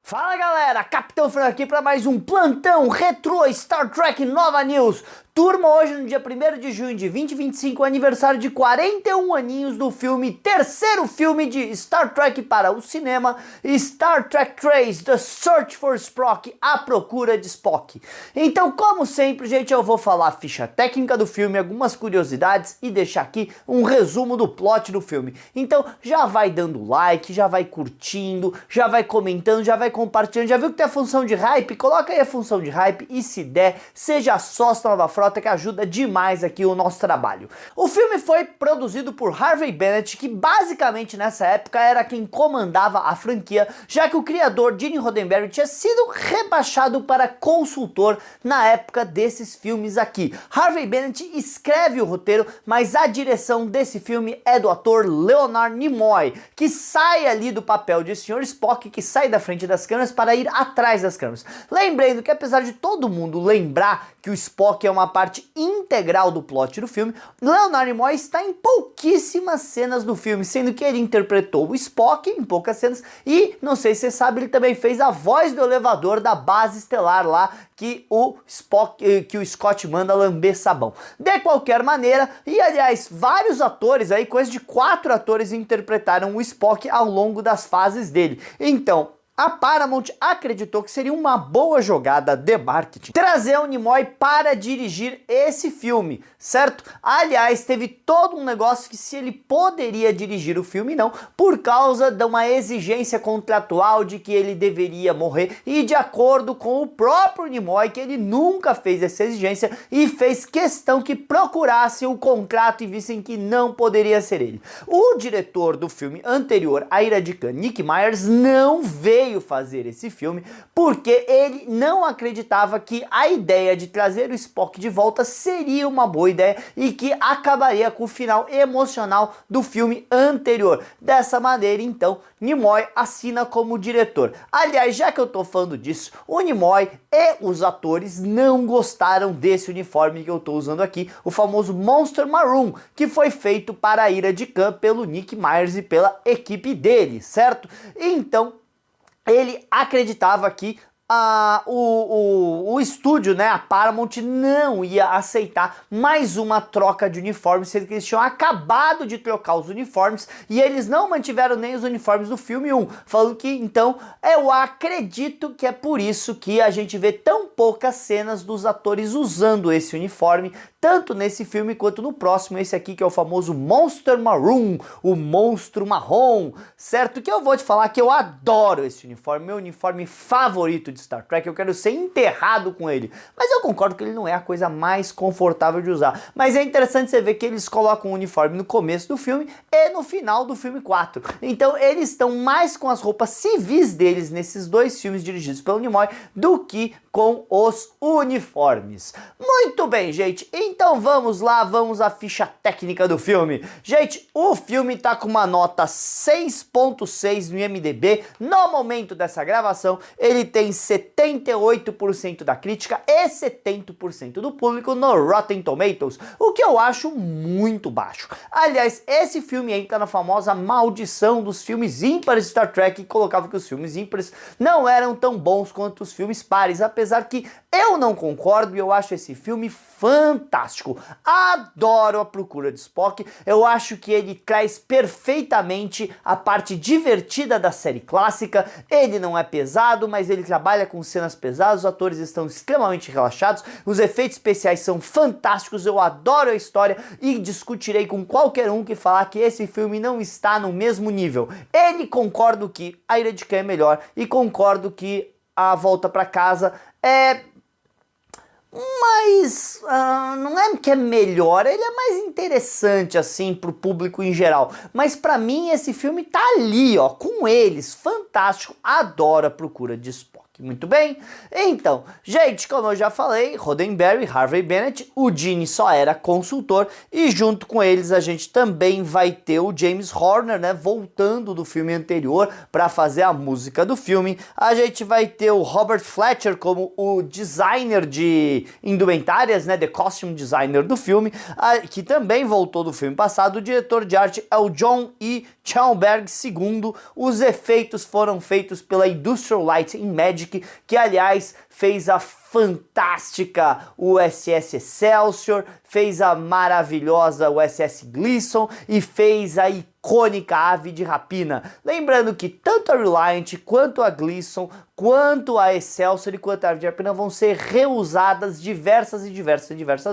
Fala galera, Capitão Franco aqui para mais um plantão retrô Star Trek Nova News. Turma, hoje no dia 1º de junho de 2025, aniversário de 41 aninhos do filme, terceiro filme de Star Trek para o cinema, Star Trek 3, The Search for Spock, A Procura de Spock. Então, como sempre, gente, eu vou falar a ficha técnica do filme, algumas curiosidades e deixar aqui um resumo do plot do filme. Então, já vai dando like, já vai curtindo, já vai comentando, já vai compartilhando, já viu que tem a função de hype? Coloca aí a função de hype e se der, seja sócio Nova Frota, que ajuda demais aqui o nosso trabalho. O filme foi produzido por Harvey Bennett, que basicamente nessa época era quem comandava a franquia, já que o criador Gene Roddenberry tinha sido rebaixado para consultor na época desses filmes aqui. Harvey Bennett escreve o roteiro, mas a direção desse filme é do ator Leonard Nimoy, que sai ali do papel de Sr. Spock, que sai da frente das câmeras para ir atrás das câmeras. Lembrando que apesar de todo mundo lembrar que o Spock é uma parte integral do plot do filme, Leonard Nimoy está em pouquíssimas cenas do filme, sendo que ele interpretou o Spock em poucas cenas e, não sei se você sabe, ele também fez a voz do elevador da base estelar lá, que o Scott manda lamber sabão. De qualquer maneira, e aliás, vários atores aí, coisa de 4 atores interpretaram o Spock ao longo das fases dele. Então, a Paramount acreditou que seria uma boa jogada de marketing trazer o Nimoy para dirigir esse filme, certo? Aliás, teve todo um negócio que se ele poderia dirigir o filme, não, por causa de uma exigência contratual de que ele deveria morrer, e de acordo com o próprio Nimoy, que ele nunca fez essa exigência e fez questão que procurassem o contrato e vissem que não poderia ser ele. O diretor do filme anterior, A Ira de Khan, Nick Myers, não veio fazer esse filme porque ele não acreditava que a ideia de trazer o Spock de volta seria uma boa ideia e que acabaria com o final emocional do filme anterior. Dessa maneira, então, Nimoy assina como diretor. Aliás, já que eu tô falando disso, o Nimoy e os atores não gostaram desse uniforme que eu tô usando aqui, o famoso Monster Maroon, que foi feito para A Ira de Khan pelo Nick Myers e pela equipe dele, certo? Então, ele acreditava que o estúdio, né, a Paramount, não ia aceitar mais uma troca de uniformes, sendo que eles tinham acabado de trocar os uniformes e eles não mantiveram nem os uniformes do filme 1, falando que, então, eu acredito que é por isso que a gente vê tão poucas cenas dos atores usando esse uniforme, tanto nesse filme quanto no próximo, esse aqui que é o famoso Monster Maroon, o monstro marrom, certo? Que eu vou te falar que eu adoro esse uniforme, meu uniforme favorito de Star Trek, eu quero ser enterrado com ele, mas eu concordo que ele não é a coisa mais confortável de usar, mas é interessante você ver que eles colocam o uniforme no começo do filme e no final do filme 4, então eles estão mais com as roupas civis deles nesses dois filmes dirigidos pelo Nimoy do que com os uniformes. Muito bem, gente, então vamos lá, vamos à ficha técnica do filme. Gente, o filme tá com uma nota 6.6 no IMDb, no momento dessa gravação ele tem 78% da crítica e 70% do público no Rotten Tomatoes, o que eu acho muito baixo. Aliás, esse filme entra na famosa maldição dos filmes ímpares de Star Trek, que colocava que os filmes ímpares não eram tão bons quanto os filmes pares, apesar que eu não concordo e eu acho esse filme fantástico. Adoro A Procura de Spock, eu acho que ele traz perfeitamente a parte divertida da série clássica, ele não é pesado, mas ele trabalha com cenas pesadas, os atores estão extremamente relaxados, os efeitos especiais são fantásticos, eu adoro a história e discutirei com qualquer um que falar que esse filme não está no mesmo nível. Ele concordo que A Ira de Khan é melhor e concordo que A Volta para Casa é, mas não é que é melhor, ele é mais interessante assim pro público em geral, mas pra mim esse filme tá ali, ó, com eles, fantástico, adoro A Procura de Spock. Muito bem, então, gente, como eu já falei, Roddenberry, Harvey Bennett, o Gene só era consultor e junto com eles a gente também vai ter o James Horner, né, voltando do filme anterior para fazer a música do filme. A gente vai ter o Robert Fletcher como o designer de indumentárias, né, the costume designer do filme, que também voltou do filme passado. O diretor de arte é o John E. Schoenberg II. Os efeitos foram feitos pela Industrial Light and Magic, que aliás fez a fantástica USS Excelsior, fez a maravilhosa USS Gleason e fez a icônica Ave de Rapina. Lembrando que tanto a Reliant, quanto a Gleason, quanto a Excelsior e quanto a Ave de Rapina vão ser reusadas diversas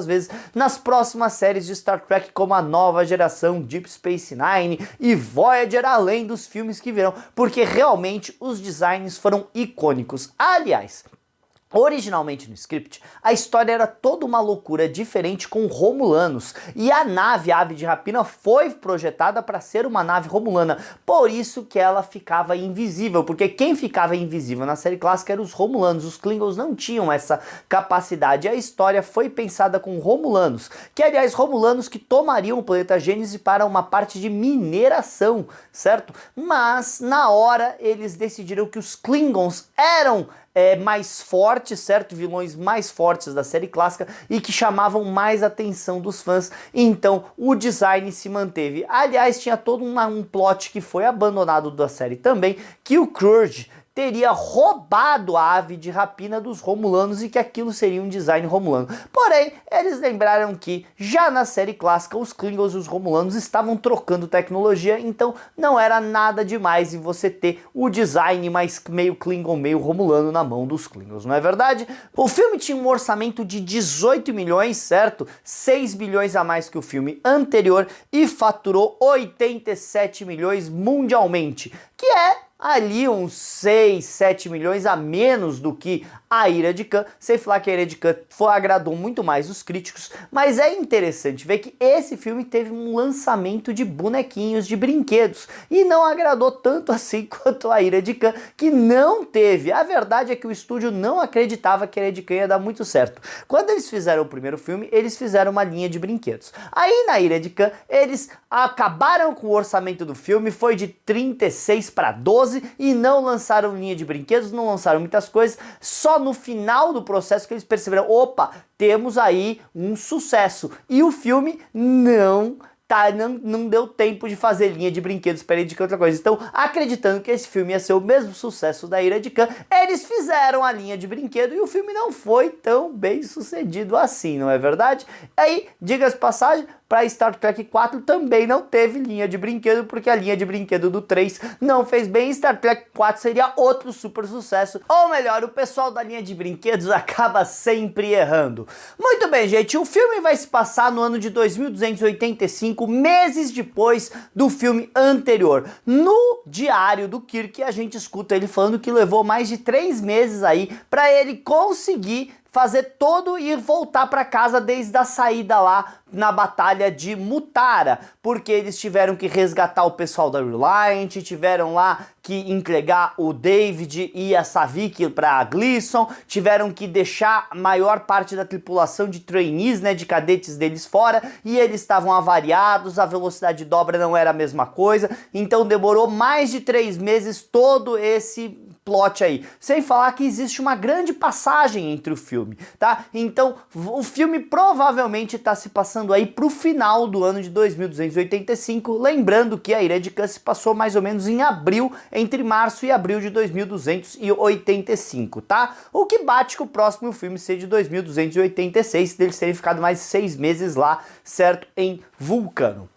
vezes nas próximas séries de Star Trek, como a nova geração Deep Space Nine e Voyager, além dos filmes que virão, porque realmente os designs foram icônicos. Aliás, originalmente no script, a história era toda uma loucura diferente com romulanos, e a nave Ave de Rapina foi projetada para ser uma nave romulana, por isso que ela ficava invisível, porque quem ficava invisível na série clássica eram os romulanos, os Klingons não tinham essa capacidade. A história foi pensada com romulanos, que aliás, romulanos que tomariam o planeta Gênesis para uma parte de mineração, certo? Mas na hora eles decidiram que os Klingons eram mais fortes, certo? Vilões mais fortes da série clássica e que chamavam mais atenção dos fãs. Então o design se manteve. Aliás, tinha todo um plot que foi abandonado da série também, que o Krurg teria roubado a Ave de Rapina dos romulanos e que aquilo seria um design romulano. Porém, eles lembraram que já na série clássica os Klingons e os romulanos estavam trocando tecnologia, então não era nada demais em você ter o design mais meio Klingon, meio romulano na mão dos Klingons, não é verdade? O filme tinha um orçamento de 18 milhões, certo? 6 bilhões a mais que o filme anterior e faturou 87 milhões mundialmente, que é ali uns 6, 7 milhões a menos do que A Ira de Khan. Sem falar que A Ira de Khan agradou muito mais os críticos, mas é interessante ver que esse filme teve um lançamento de bonequinhos, de brinquedos, e não agradou tanto assim quanto A Ira de Khan, que não teve. A verdade é que o estúdio não acreditava que A Ira de Khan ia dar muito certo. Quando eles fizeram o primeiro filme, eles fizeram uma linha de brinquedos. Aí na Ira de Khan, eles acabaram com o orçamento do filme, foi de 36 para 12, e não lançaram linha de brinquedos, não lançaram muitas coisas. Só no final do processo que eles perceberam, opa, temos aí um sucesso. E o filme não deu tempo de fazer linha de brinquedos para indicar outra coisa. Então, acreditando que esse filme ia ser o mesmo sucesso da Ira de Khan, eles fizeram a linha de brinquedo e o filme não foi tão bem sucedido assim, não é verdade? Aí, diga-se passagem, para Star Trek 4 também não teve linha de brinquedo, porque a linha de brinquedo do 3 não fez bem. Star Trek 4 seria outro super sucesso. Ou melhor, o pessoal da linha de brinquedos acaba sempre errando. Muito bem, gente, o filme vai se passar no ano de 2285, meses depois do filme anterior. No diário do Kirk, a gente escuta ele falando que levou mais de 3 meses aí para ele conseguir fazer todo e voltar para casa desde a saída lá na batalha de Mutara, porque eles tiveram que resgatar o pessoal da Reliant, tiveram lá que entregar o David e a Savik para Gleason, tiveram que deixar a maior parte da tripulação de trainees, né, de cadetes deles fora, e eles estavam avariados, a velocidade de dobra não era a mesma coisa, então demorou mais de 3 meses todo esse plot aí, sem falar que existe uma grande passagem entre o filme, tá? Então o filme provavelmente está se passando aí pro final do ano de 2285, lembrando que a Ira de Khan se passou mais ou menos em abril, entre março e abril de 2285, tá? O que bate com o próximo filme ser de 2286, deles terem ficado mais 6 meses lá, certo? Em Vulcano.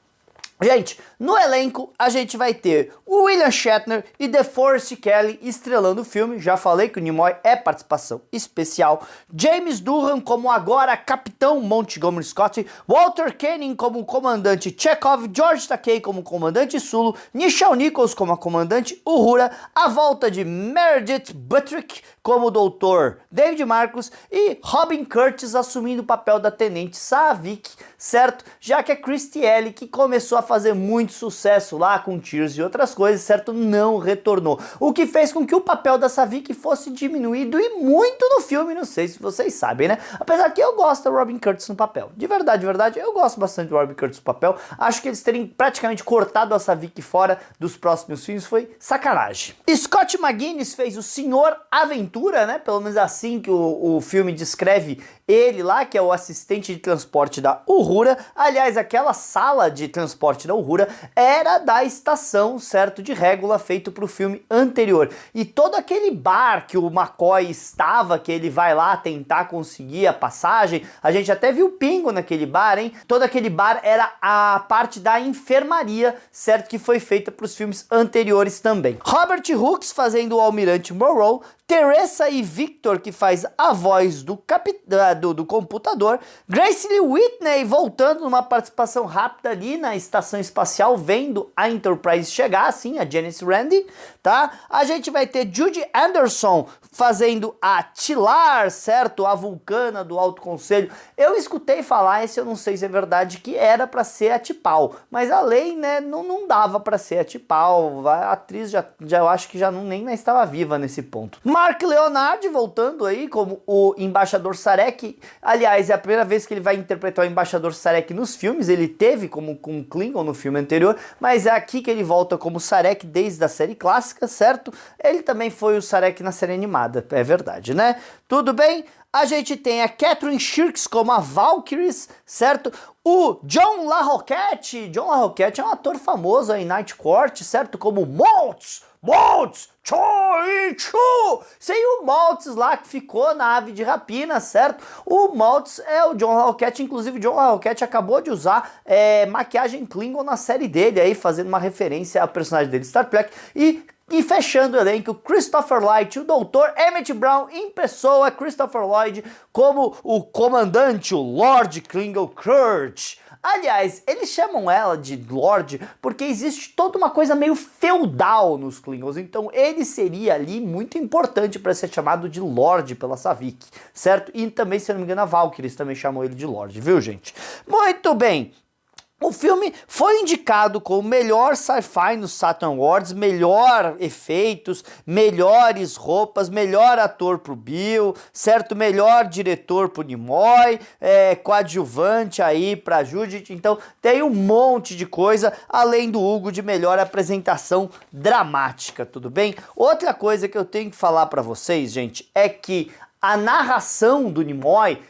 Gente, no elenco a gente vai ter o William Shatner e DeForest Kelley estrelando o filme. Já falei que o Nimoy é participação especial. James Doohan como agora Capitão Montgomery Scott, Walter Koenig como comandante Chekhov, George Takei como comandante Sulu, Nichelle Nichols como a comandante Uhura, a volta de Meredith Buttrick como o Dr. David Marcus e Robin Curtis assumindo o papel da Tenente Savik, certo? Já que é Christy Ellie que começou a fazer fazer muito sucesso lá com Tears e outras coisas, certo? Não retornou. O que fez com que o papel da Savick fosse diminuído e muito no filme, não sei se vocês sabem, né? Apesar que eu gosto da Robin Curtis no papel. De verdade, eu gosto bastante do Robin Curtis no papel. Acho que eles terem praticamente cortado a Savick fora dos próximos filmes foi sacanagem. Scott McGinnis fez o Senhor Aventura, né? Pelo menos assim que o filme descreve ele lá, que é o assistente de transporte da Uhura. Aliás, aquela sala de transporte da Uhura era da estação, certo, de Régula, feito pro filme anterior. E todo aquele bar que o McCoy estava, que ele vai lá tentar conseguir a passagem, a gente até viu o Pingo naquele bar, hein? Todo aquele bar era a parte da enfermaria, certo, que foi feita pros filmes anteriores também. Robert Hooks fazendo o Almirante Monroe, Teresa e Victor, que faz a voz do computador, Grace Lee Whitney voltando numa participação rápida ali na estação espacial, vendo a Enterprise chegar, assim, a Janice Randi, tá? A gente vai ter Judy Anderson fazendo a Tilar, certo? A Vulcana do Alto Conselho. Eu escutei falar, esse eu não sei se é verdade, que era pra ser a T'Pau, mas a lei, né, não dava pra ser a T'Pau. A atriz já eu acho que já nem estava viva nesse ponto. Mark Leonard voltando aí como o Embaixador Sarek. Aliás, é a primeira vez que ele vai interpretar o Embaixador Sarek nos filmes. Ele teve como com Klingon no filme anterior, mas é aqui que ele volta como Sarek desde a série clássica, certo? Ele também foi o Sarek na série animada, é verdade, né? Tudo bem? A gente tem a Catherine Shirks como a Valkyries, certo? O John LaRoquette. John LaRoquette é um ator famoso aí em Night Court, certo? Como Maltz, Choi-Chu! Sem o Maltz lá que ficou na ave de rapina, certo? O Maltz é o John LaRoquette, inclusive o John LaRoquette acabou de usar maquiagem Klingon na série dele, aí fazendo uma referência ao personagem dele, Star Trek, e fechando o elenco, Christopher Lloyd, o Dr. Emmett Brown em pessoa, Christopher Lloyd como o comandante, o Lord Klingon Kurt. Aliás, eles chamam ela de Lorde porque existe toda uma coisa meio feudal nos Klingons, então ele seria ali muito importante para ser chamado de Lorde pela Savick, certo? E também, se eu não me engano, a Valkyries também chamou ele de Lorde, viu, gente? Muito bem! O filme foi indicado como melhor sci-fi no Saturn Awards, melhor efeitos, melhores roupas, melhor ator pro Bill, certo? Melhor diretor pro Nimoy, coadjuvante aí pra Judith. Então tem um monte de coisa, além do Hugo de melhor apresentação dramática, tudo bem? Outra coisa que eu tenho que falar pra vocês, gente, é que a narração do Nimoy,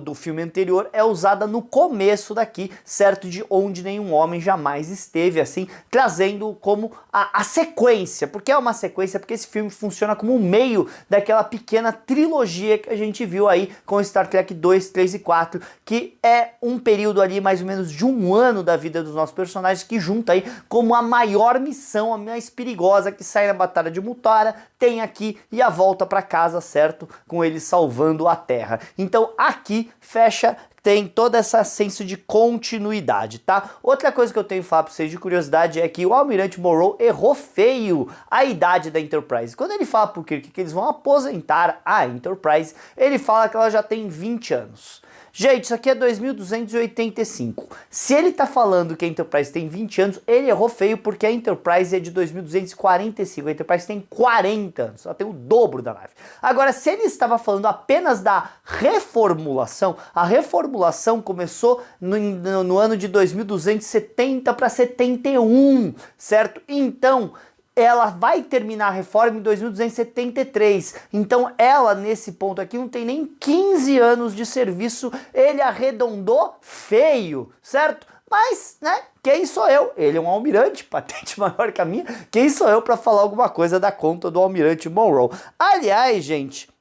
do filme anterior, é usada no começo daqui, certo? De Onde Nenhum Homem Jamais Esteve, assim, trazendo como a sequência. Por que é uma sequência? Porque esse filme funciona como o meio daquela pequena trilogia que a gente viu aí com Star Trek 2, 3 e 4, que é um período ali mais ou menos de um ano da vida dos nossos personagens, que junta aí como a maior missão, a mais perigosa, que sai na Batalha de Mutara, tem aqui e a volta para casa, certo? Com eles salvando a Terra. Então aqui fecha, tem todo esse senso de continuidade, tá? Outra coisa que eu tenho que falar pra vocês de curiosidade é que o Almirante Monroe errou feio a idade da Enterprise. Quando ele fala pro Kirk que eles vão aposentar a Enterprise, ele fala que ela já tem 20 anos. Gente, isso aqui é 2285. Se ele tá falando que a Enterprise tem 20 anos, ele errou feio porque a Enterprise é de 2245. A Enterprise tem 40 anos, ela tem o dobro da nave. Agora, se ele estava falando apenas da reformulação, a reformulação começou no ano de 2270 para 71, certo? Então ela vai terminar a reforma em 2273, então ela nesse ponto aqui não tem nem 15 anos de serviço, ele arredondou feio, certo? Mas, né, quem sou eu? Ele é um almirante, patente maior que a minha, quem sou eu para falar alguma coisa da conta do Almirante Monroe? Aliás, gente,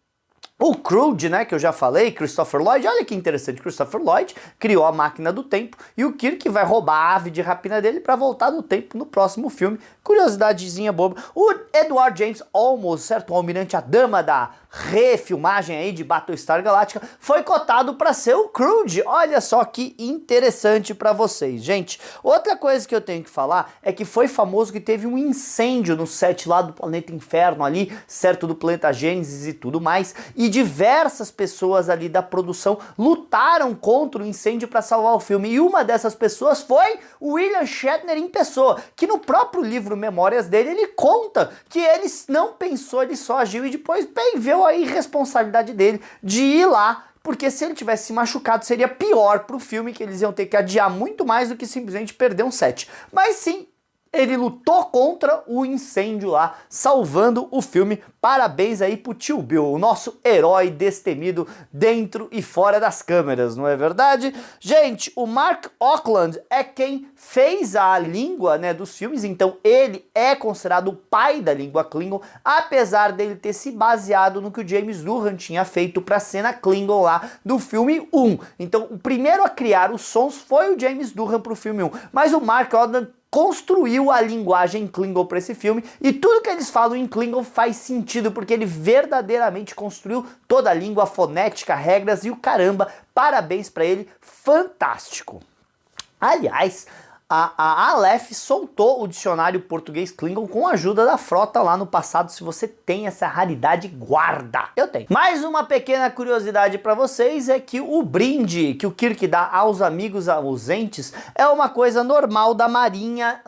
o Crude, né, que eu já falei, Christopher Lloyd, olha que interessante, Christopher Lloyd criou a máquina do tempo e o Kirk vai roubar a ave de rapina dele para voltar no tempo no próximo filme. Curiosidadezinha boba. O Edward James Olmos, certo, o almirante, a dama da refilmagem aí de Battlestar Galactica, foi cotado para ser o Crude. Olha só que interessante para vocês, gente. Outra coisa que eu tenho que falar é que foi famoso que teve um incêndio no set lá do Planeta Inferno ali, certo, do Planeta Gênesis e tudo mais, e diversas pessoas ali da produção lutaram contra o incêndio para salvar o filme, e uma dessas pessoas foi o William Shatner em pessoa, que no próprio livro Memórias dele, ele conta que ele não pensou, ele só agiu e depois veio a irresponsabilidade dele de ir lá, porque se ele tivesse se machucado seria pior pro filme, que eles iam ter que adiar muito mais do que simplesmente perder um set. Mas sim, ele lutou contra o incêndio lá, salvando o filme. Parabéns aí pro tio Bill, o nosso herói destemido dentro e fora das câmeras, não é verdade? Gente, o Mark Ockham é quem fez a língua, né, dos filmes, então ele é considerado o pai da língua Klingon, apesar dele ter se baseado no que o James Doohan tinha feito pra cena Klingon lá do filme 1. Então o primeiro a criar os sons foi o James Doohan pro filme 1, mas o Mark Ockham construiu a linguagem Klingon para esse filme, e tudo que eles falam em Klingon faz sentido, porque ele verdadeiramente construiu toda a língua, fonética, regras e o caramba. Parabéns para ele, fantástico. Aliás, a Aleph soltou o dicionário português Klingon com a ajuda da frota lá no passado. Se você tem essa raridade, guarda. Eu tenho. Mais uma pequena curiosidade para vocês é que o brinde que o Kirk dá aos amigos ausentes é uma coisa normal da Marinha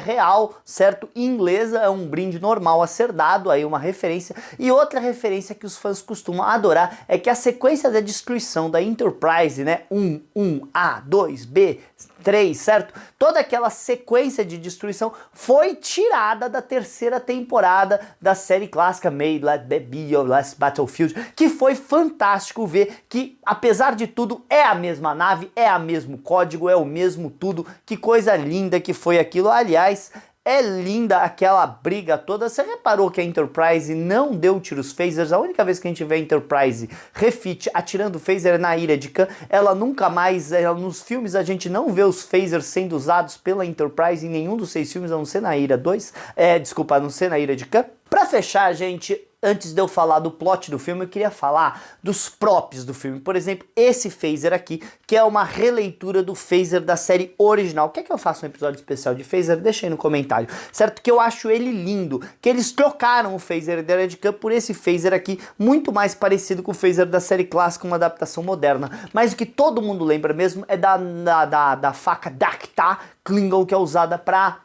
Real, certo? Inglesa, é um brinde normal a ser dado, aí uma referência. E outra referência que os fãs costumam adorar é que a sequência da destruição da Enterprise, né? 1A, 2B, 3, certo? Toda aquela sequência de destruição foi tirada da terceira temporada da série clássica May Let Be Your Last Battlefield, que foi fantástico ver que, apesar de tudo, é a mesma nave, é o mesmo código, é o mesmo tudo. Que coisa linda que foi aquilo. Aliás, é linda aquela briga toda. Você reparou que a Enterprise não deu tiros phasers? A única vez que a gente vê a Enterprise refit atirando phaser é na Ilha de Khan. Ela nunca mais, nos filmes a gente não vê os phasers sendo usados pela Enterprise em nenhum dos 6 filmes, a não ser na Ilha 2. Desculpa, a não ser na Ilha de Khan. Pra fechar, gente, antes de eu falar do plot do filme, eu queria falar dos props do filme. Por exemplo, esse phaser aqui, que é uma releitura do phaser da série original. Quer que eu faça um episódio especial de phaser? Deixa aí no comentário, certo? Que eu acho ele lindo, que eles trocaram o phaser da Ilha de Khan por esse phaser aqui, muito mais parecido com o phaser da série clássica, uma adaptação moderna. Mas o que todo mundo lembra mesmo é da faca Dacta Klingon, que é usada pra...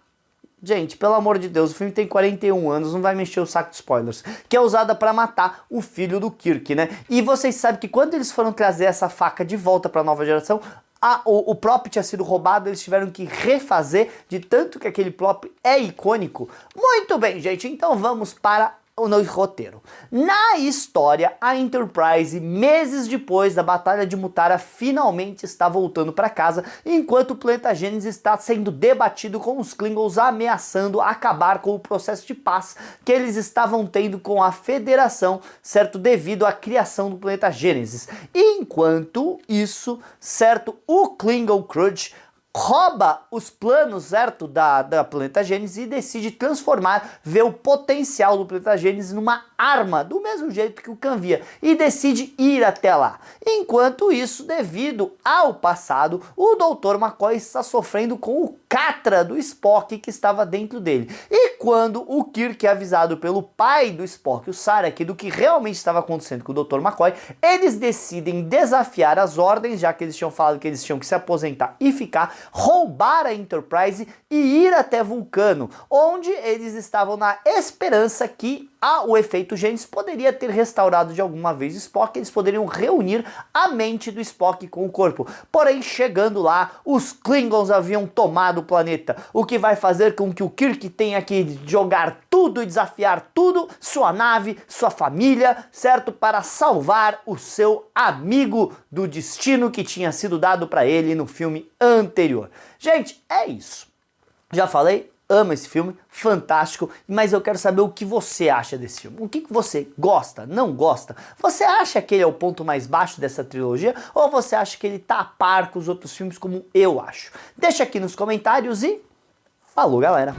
Gente, pelo amor de Deus, o filme tem 41 anos, não vai mexer o saco de spoilers. Que é usada pra matar o filho do Kirk, né? E vocês sabem que quando eles foram trazer essa faca de volta pra nova geração, o prop tinha sido roubado, eles tiveram que refazer, de tanto que aquele prop é icônico. Muito bem, gente, então vamos para no roteiro. Na história, a Enterprise, meses depois da Batalha de Mutara, finalmente está voltando para casa, enquanto o planeta Gênesis está sendo debatido com os Klingons ameaçando acabar com o processo de paz que eles estavam tendo com a Federação, certo? Devido à criação do planeta Gênesis. Enquanto isso, certo? O Klingon Crutch rouba os planos, certo, da Planeta Gênesis e decide ver o potencial do Planeta Gênesis numa arma, do mesmo jeito que o Khan via, e decide ir até lá. Enquanto isso, devido ao passado, o Dr. McCoy está sofrendo com o catra do Spock que estava dentro dele. E quando o Kirk é avisado pelo pai do Spock, o Sarek, do que realmente estava acontecendo com o Dr. McCoy, eles decidem desafiar as ordens, já que eles tinham falado que eles tinham que se aposentar e ficar, roubar a Enterprise e ir até Vulcano, onde eles estavam na esperança que o efeito Gênesis poderia ter restaurado de alguma vez o Spock, eles poderiam reunir a mente do Spock com o corpo. Porém, chegando lá, os Klingons haviam tomado o planeta, o que vai fazer com que o Kirk tenha que jogar tudo e desafiar tudo, sua nave, sua família, certo? Para salvar o seu amigo do destino que tinha sido dado para ele no filme anterior. Gente, é isso. Já falei? Amo esse filme, fantástico, mas eu quero saber o que você acha desse filme. O que você gosta, não gosta? Você acha que ele é o ponto mais baixo dessa trilogia? Ou você acha que ele tá a par com os outros filmes como eu acho? Deixa aqui nos comentários e falou, galera!